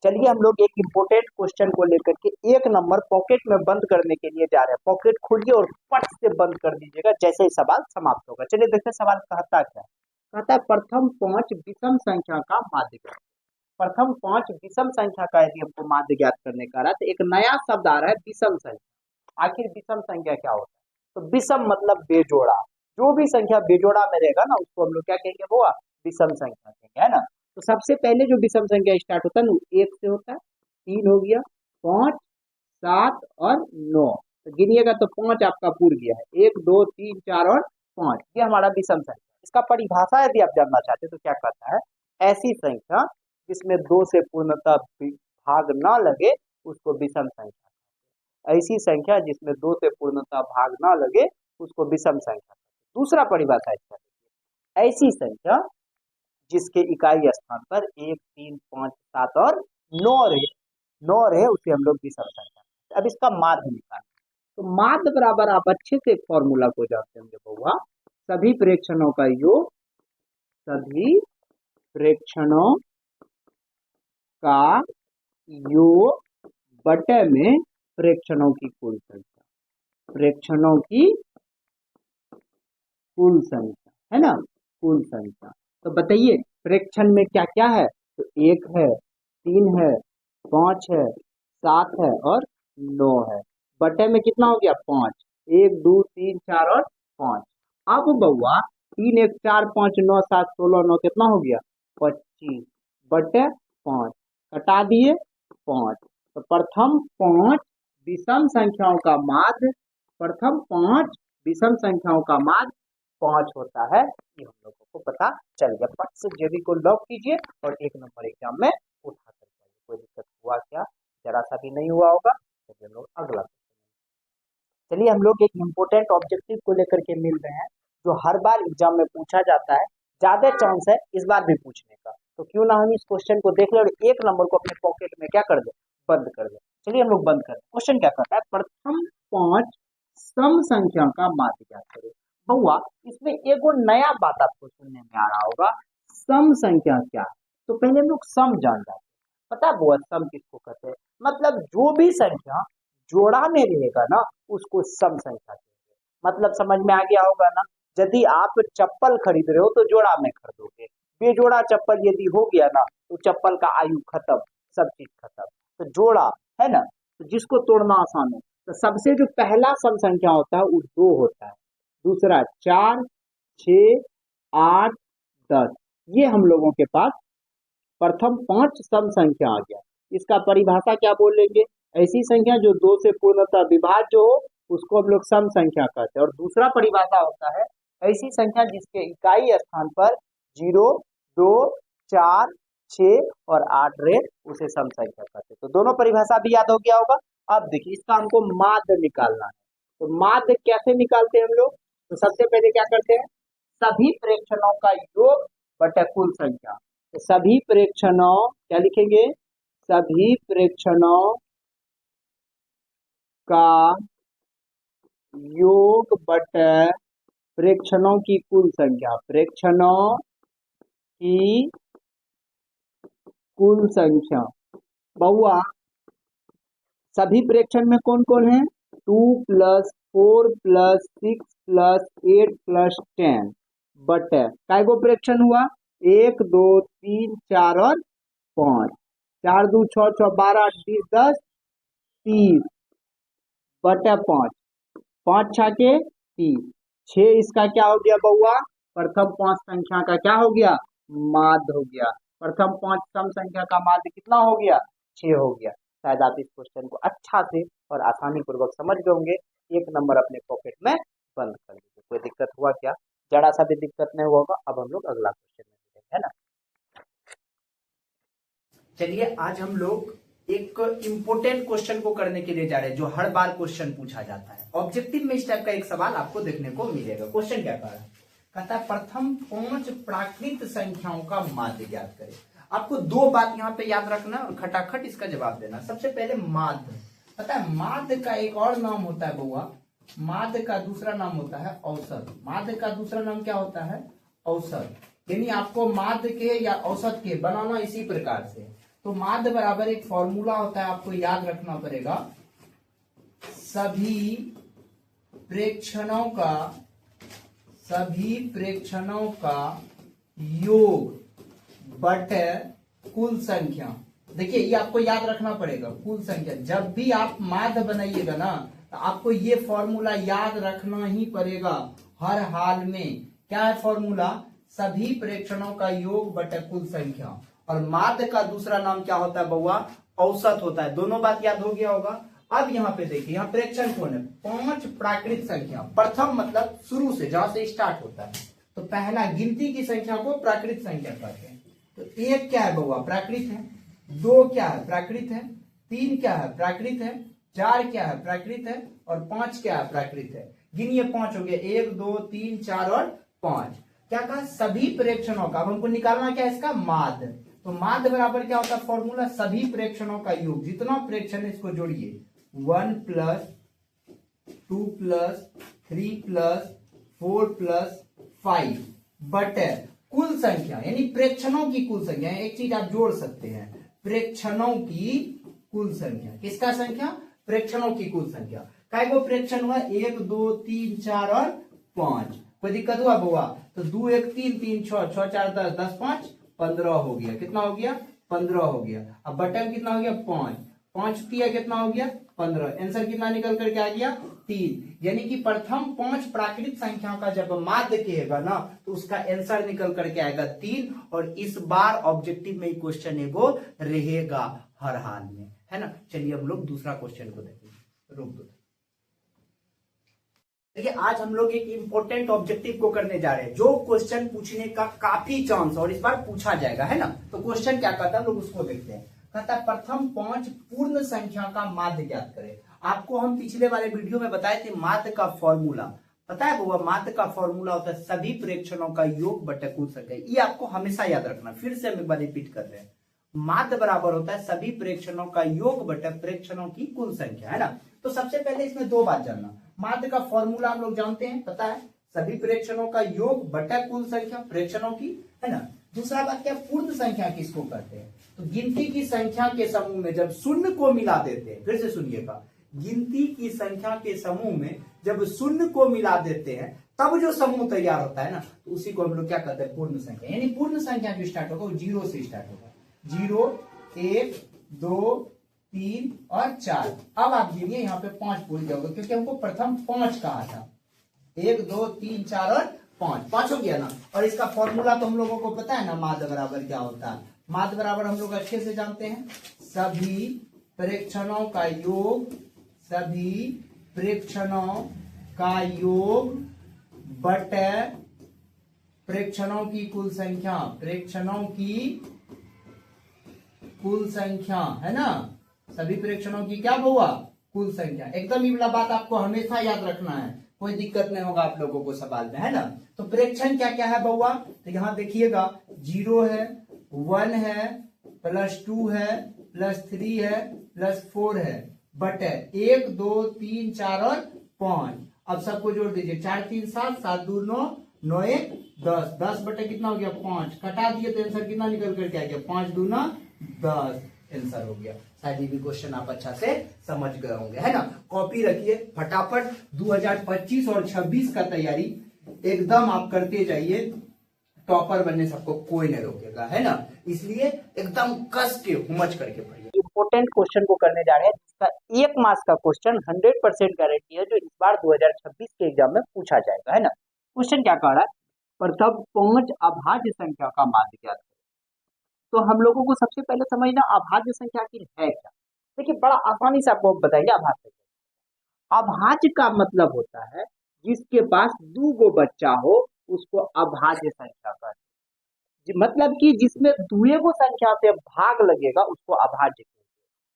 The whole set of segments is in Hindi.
चलिए हम लोग एक इम्पोर्टेंट क्वेश्चन को लेकर के एक नंबर पॉकेट में बंद करने के लिए जा रहे हैं। पॉकेट खोलिए और पट से बंद कर दीजिएगा जैसे ही सवाल समाप्त होगा। चलिए देखते हैं सवाल कहता क्या है। कहता है प्रथम 5 विषम संख्या का माध्य ज्ञात। प्रथम 5 विषम संख्या का यदि हमको माध्य ज्ञात करने का रहा तो एक नया शब्द आ रहा है विषम संख्या। आखिर विषम संख्या क्या होता है? तो विषम मतलब बेजोड़ा। जो भी संख्या बेजोड़ा में रहेगा ना उसको हम लोग क्या कहेंगे? वो विषम संख्या कहेंगे, है ना। तो सबसे पहले जो विषम संख्या स्टार्ट होता है ना एक से होता है। 3 हो गया, 5, 7 और 9। तो गिनिएगा तो 5 आपका पूर गया है। 1 2 3 4 और 5 ये हमारा विषम संख्या। इसका परिभाषा यदि आप जानना चाहते हैं तो क्या कहता है? ऐसी संख्या जिसमें 2 से पूर्णतः भाग ना लगे उसको विषम संख्या। ऐसी संख्या जिसमें 2 से पूर्णतः भाग ना लगे उसको विषम संख्या। दूसरा परिभाषा इसका देखिए, ऐसी संख्या जिसके इकाई स्थान पर 1 3 5 7 और 9 रहे उसे हम लोग विषम संख्या। अब इसका माध्य निकालें। तो माध्य बराबर आप अच्छे से फॉर्मूला को जानते होंगे बउआ, सभी प्रेक्षणों का योग, सभी प्रेक्षणों का योग बटे में प्रेक्षणों की कुल संख्या। प्रेक्षणों की कुल संख्या, है ना, कुल संख्या। तो बताइए प्रेक्षण में क्या क्या है? तो 1 है, 3 है, 5 है, 7 है और 9 है। बटे में कितना हो गया? 5। 1 2 3 4 और 5। अब बउआ 3 1 4 5 9 7 16 9 कितना हो गया? 25 बटे 5। कटा दिए 5। तो प्रथम 5 विषम संख्याओं का माध्य, प्रथम 5 विषम संख्याओं का माध्य 5 होता है। ये हम लोगों को पता चल गया। पट से जेबी को लॉक कीजिए और एक नंबर एग्जाम में उठा कर जाइए। कोई दिक्कत हुआ क्या? जरा सा भी नहीं हुआ होगा। चलिए हम लोग अगला, चलिए हम लोग एक इम्पोर्टेंट ऑब्जेक्टिव को लेकर के मिल रहे हैं जो हर बार एग्जाम में पूछा जाता है। ज्यादा चांस है इस बार भी पूछने का, तो क्यों ना हम इस क्वेश्चन को देख ले और एक नंबर को अपने पॉकेट में क्या कर दे? बंद कर दे। चलिए हम लोग बंद कर दे। क्वेश्चन क्या करता है? प्रथम 5 सम संख्या का माध्य ज्ञात करें। बउआ इसमें एक और नया बात आपको सुनने में आ रहा होगा, सम संख्या क्या है? तो पहले हम लोग सम जान जाते हैं। पता है बुआ सम किसको कहते हैं? मतलब जो भी संख्या जोड़ा में रहेगा ना उसको सम संख्या कहेंगे। मतलब समझ में आ गया होगा ना। यदि आप चप्पल खरीद रहे हो तो जोड़ा में खरीदोगे, बेजोड़ा चप्पल यदि हो गया ना तो चप्पल का आयु खत्म, सब चीज खत्म। तो जोड़ा है ना, तो जिसको तोड़ना आसान हो। तो सबसे जो पहला सम संख्या होता है वो 2 होता है, दूसरा 4 6 8 10। ये हम लोगों के पास प्रथम 5 सम संख्या आ गया। इसका परिभाषा क्या बोलेंगे? ऐसी संख्या जो 2 से पूर्णतः विभाज्य हो उसको हम लोग सम संख्या कहते हैं। और दूसरा परिभाषा होता है ऐसी संख्या जिसके इकाई स्थान पर 0 2 4 6 और 8 रहे उसे सम संख्या कहते हैं। तो दोनों परिभाषा भी याद हो गया होगा। अब देखिए इसका हमको माध्य निकालना है। तो माध्य कैसे निकालते हैं हम लोग? तो सबसे पहले क्या करते हैं? सभी प्रेक्षणों का योग बटे कुल संख्या। तो सभी प्रेक्षणों क्या लिखेंगे? सभी प्रेक्षणों का योग बटे प्रेक्षणों की कुल संख्या। प्रेक्षणों की कुल संख्या। बहुआ सभी प्रेक्षण में कौन कौन है? 2 + 4 + 6 + 8 + 10 बटे काय गो प्रेक्षण हुआ? 1 2 3 4 और 5। 4 2 6 6 12 8 20 10 30 बटे 5। 5 6 के 30। 6 इसका क्या हो गया बउआ? प्रथम 5 संख्या का क्या हो गया? माध्य हो गया। प्रथम 5 सम संख्या का माध्य कितना हो गया? 6 हो गया। शायद आप इस क्वेश्चन को अच्छा से और आसानी पूर्वक समझ गए होंगे। एक नंबर अपने पॉकेट में बंद कर लीजिए। कोई दिक्कत हुआ क्या? जरा सा भी दिक्कत नहीं हुआ होगा। अब हम लोग अगला क्वेश्चन में मिलेंगे, है ना। चलिए आज हम लोग एक इंपोर्टेंट क्वेश्चन को करने के लिए जा रहे हैं जो हर बार क्वेश्चन पूछा जाता है। ऑब्जेक्टिव में इस टाइप का एक सवाल आपको देखने को मिलेगा। क्वेश्चन क्या कह रहा है? कहता है प्रथम 5 प्राकृत संख्याओं का माध्य ज्ञात करें। आपको 2 बात यहाँ पे याद रखना और खटाखट इसका जवाब देना। सबसे पहले माध्य। पता है माध्य का एक और नाम होता है बउआ, माध्य का दूसरा नाम होता है औसत। माध्य का दूसरा नाम क्या होता है? औसत। यानी आपको माध्य के या औसत के बनाना इसी प्रकार से। तो माध्य बराबर एक फॉर्मूला होता है, आपको याद रखना पड़ेगा, सभी प्रेक्षणों का योग बटे कुल संख्या। देखिए ये आपको याद रखना पड़ेगा, कुल संख्या। जब भी आप माध्य बनाइएगा ना तो आपको ये फॉर्मूला याद रखना ही पड़ेगा हर हाल में। क्या है फॉर्मूला? सभी प्रेक्षणों का योग बटे कुल संख्या। और माध्य का दूसरा नाम क्या होता है बउआ? औसत होता है। दोनों बात याद हो गया होगा। अब यहाँ पे देखिए, यहाँ प्रेक्षण कौन है? 5 प्राकृत संख्या। प्रथम मतलब शुरू से, जहां से स्टार्ट होता है। तो पहला गिनती की संख्या को प्राकृत संख्या कहते हैं। तो 1 क्या है बउआ? प्राकृत है। 2 क्या है? प्राकृत है। 3 क्या है? प्राकृत है। 4 क्या है? प्राकृत है। और 5 क्या है? प्राकृत है। गिनिए, 5 हो गया। 1 2 3 4 और 5। क्या कहा? सभी प्रेक्षणों का। अब हमको निकालना क्या है? इसका माध्य। तो माध्य बराबर क्या होता है फॉर्मूला? सभी प्रेक्षणों का योग। जितना प्रेक्षण है इसको जोड़िए, 1 + 2 + 3 + 4 + 5 बटे कुल संख्या, यानी प्रेक्षणों की कुल संख्या। एक चीज आप जोड़ सकते हैं, प्रेक्षणों की कुल संख्या। किसका संख्या? प्रेक्षणों की कुल संख्या। काय को प्रेक्षण हुआ? 1 2 3 4 और 5। कोई दिक्कत हुआ बउआ? तो 2 1 3 3 6 6 4 10 10 5 15 हो गया। कितना हो गया? 15 हो गया। अब बटन कितना हो गया? 5 5 दिया, कितना हो गया? 15। आंसर कितना निकल करके आ गया? 3। यानी कि प्रथम 5 प्राकृत संख्याओं का जब माध्य कहेगा ना तो उसका आंसर निकल करके आएगा 3। और इस बार ऑब्जेक्टिव में क्वेश्चन एगो रहेगा हर हाल में, है ना। चलिए हम लोग दूसरा क्वेश्चन को देखेंगे। रुक दो। देखिए आज हम लोग एक इंपॉर्टेंट ऑब्जेक्टिव को करने जा रहे हैं, जो क्वेश्चन पूछने का काफी चांस और इस बार पूछा जाएगा, है ना। तो क्वेश्चन क्या कहता है, हम लोग उसको देखते हैं। कहता है प्रथम 5 पूर्ण संख्या का माध्य ज्ञात करें। आपको हम पिछले वाले वीडियो में बताए थे माध्य का फॉर्मूला। पता है वो माध्य का फॉर्मूला होता है सभी प्रेक्षणों का योग बटे कुल संख्या। ये आपको हमेशा याद रखना। फिर से हम एक बार रिपीट कर रहे हैं, माध्य बराबर होता है सभी प्रेक्षणों का योग बटे प्रेक्षणों की कुल संख्या, है ना। तो सबसे पहले इसमें 2 बात जानना। माध्य का फॉर्मूला हम लोग जानते हैं, पता है, सभी प्रेक्षणों का योग बटा कुल संख्या प्रेक्षणों की, है ना। दूसरा बात क्या? पूर्ण संख्या किसको कहते हैं? तो गिनती की संख्या के समूह में जब शून्य को मिला देते हैं, फिर से सुनिएगा, गिनती की संख्या के समूह में जब शून्य को मिला देते हैं तब जो समूह तैयार होता है ना, तो उसी को हम लोग क्या कहते हैं? पूर्ण संख्या। यानी पूर्ण संख्या जो स्टार्ट होगा वो 0 से स्टार्ट होगा। 0 1 2 3 और 4। अब आप गिनिए, यहाँ पे 5 भूल जाओगे क्योंकि हमको प्रथम 5 कहा था। 1 2 3 4 और 5 हो गया ना। और इसका फॉर्मूला तो हम लोगों को पता है ना, माध्य बराबर क्या होता है। माध्य बराबर हम लोग अच्छे से जानते हैं, सभी प्रेक्षणों का योग, सभी प्रेक्षणों का योग बटे प्रेक्षणों की कुल संख्या, प्रेक्षणों की कुल संख्या, है ना। सभी प्रेक्षणों की क्या हुआ? कुल संख्या। एकदम ये वाला बात आपको हमेशा याद रखना है, कोई दिक्कत नहीं होगा आप लोगों को सवाल में, है ना। तो प्रेक्षण क्या क्या है बउआ? तो यहाँ देखिएगा, 0 है, 1 है, +2 है, +3 है, +4 है, बटे 1 2 3 4 और 5। अब सबको जोड़ दीजिए, 4 3 7 7 2 9 9 1 10 10 बटे कितना हो गया? 5। कटा दिए तो आंसर कितना निकल करके आ गया? 5 दूना 10 आंसर हो गया। शायद ये भी क्वेश्चन आप अच्छा से समझ गए होंगे, है ना। कॉपी रखिए फटाफट। 2025 और 26 का तैयारी एकदम आप करते जाइए, टॉपर बनने सबको कोई नहीं रोकेगा, है ना। इसलिए एकदम कस के हुमच करके पढ़िए। इंपोर्टेंट क्वेश्चन को करने जा रहे हैं जिसका 1 मार्क्स का क्वेश्चन 100% गारंटी है, जो इस बार 2026 के एग्जाम में पूछा जाएगा, है ना। क्वेश्चन क्या कह रहा है? प्रथम 5 अभाज्य संख्या का माध्य ज्ञात करें। तो हम लोगों को सबसे पहले समझना अभाज्य संख्या आखिर है क्या। देखिए बड़ा आसानी से आपको बताएंगे अभाज्य संख्या। अभाज्य का मतलब होता है जिसके पास 2 गो बच्चा हो उसको अभाज्य संख्या कहते हैं। मतलब कि जिसमें 2 गो संख्या से भाग लगेगा उसको अभाज्य कहते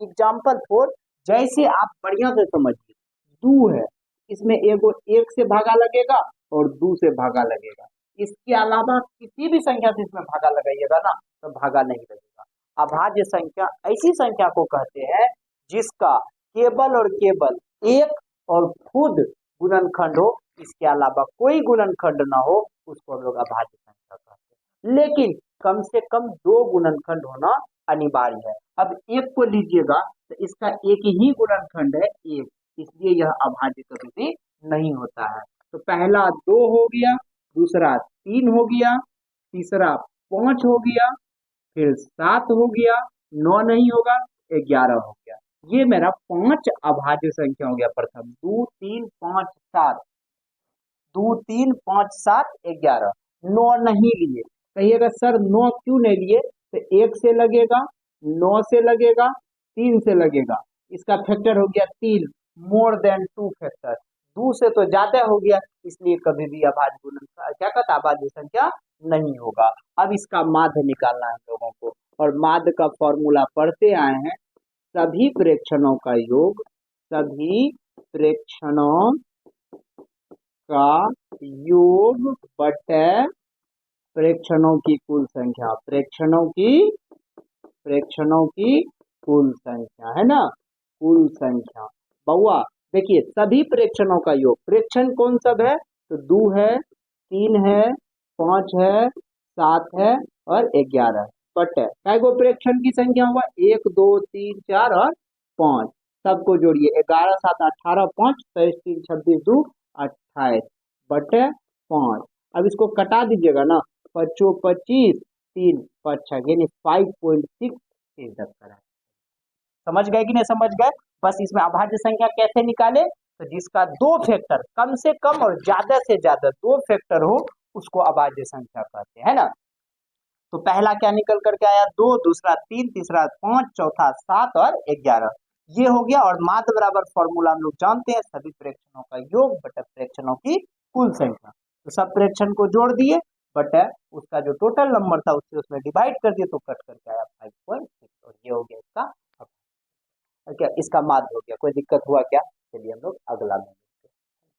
हैं। एग्जाम्पल 4, जैसे आप बढ़िया से समझिए, 2 है, इसमें एगो 1 से भागा लगेगा और 2 से भागा लगेगा। इसके अलावा किसी भी संख्या से इसमें भागा लगाइएगा ना तो भागा नहीं लगेगा। अभाज्य संख्या ऐसी संख्या को कहते हैं जिसका केवल और केवल एक और खुद गुणनखंड हो, इसके अलावा कोई गुणनखंड ना हो, उसको हम लोग अभाज्य संख्या कहते हैं। लेकिन कम से कम 2 गुणनखंड होना अनिवार्य है। अब एक को लीजिएगा तो इसका एक ही गुणनखंड है एक, इसलिए यह अभाज्य कभी भी नहीं होता है। तो पहला 2 हो गया, दूसरा 3 हो गया, तीसरा 5 हो गया, फिर 7 हो गया, 9 नहीं होगा, 11 हो गया। ये मेरा 5 अभाज्य संख्या हो गया। प्रथम 2 3 5 7, 2 3 5 7 11, 9 नहीं लिए। कहिएगा सर 9 क्यों नहीं लिए? तो 1 से लगेगा, 9 से लगेगा, 3 से लगेगा, इसका फैक्टर हो गया 3, मोर देन 2 फैक्टर, 2 से तो ज्यादा हो गया, इसलिए कभी भी अभाज्य गुणनखंड क्या कहता है, अभाज्य संख्या नहीं होगा। अब इसका माध्य निकालना है हम लोगों को, और माध्य का फॉर्मूला पढ़ते आए हैं, सभी प्रेक्षणों का योग, सभी प्रेक्षणों का योग बटे प्रेक्षणों की कुल संख्या, प्रेक्षणों की कुल संख्या है ना, कुल संख्या। बउआ देखिए सभी प्रेक्षणों का योग, प्रेक्षण कौन सब है? तो 2 है, 3 है, 5 है, 7 है और 11 बटे काय गो प्रेक्षण की संख्या हुआ 1 2 3 4 और 5, सबको जोड़िए 11 7 18 5 23 3 26 2 28 बटे 5। अब इसको कटा दीजिएगा ना, 5 25 3 5 यानी 5.6 इज द करेक्ट। समझ गए कि नहीं समझ गए? बस इसमें अभाज्य संख्या कैसे निकाले? तो जिसका 2 फैक्टर कम से कम और ज्यादा से ज्यादा 2 फैक्टर हो उसको अभाज्य संख्या कहते हैं ना। तो पहला क्या निकल करके आया 2, दूसरा 3, तीसरा 5, चौथा 7 और 11, ये हो गया। और माध्य बराबर फॉर्मूला हम लोग जानते हैं, सभी प्रेक्षणों का योग बटे प्रेक्षणों की कुल संख्या। तो सब प्रेक्षण को जोड़ दिए बटे उसका जो टोटल नंबर था उससे उसमें डिवाइड कर दिए तो कट करके आया 5.6, और ये हो गया इसका क्या, इसका माध्य हो गया। कोई दिक्कत हुआ क्या? चलिए हम लोग अगला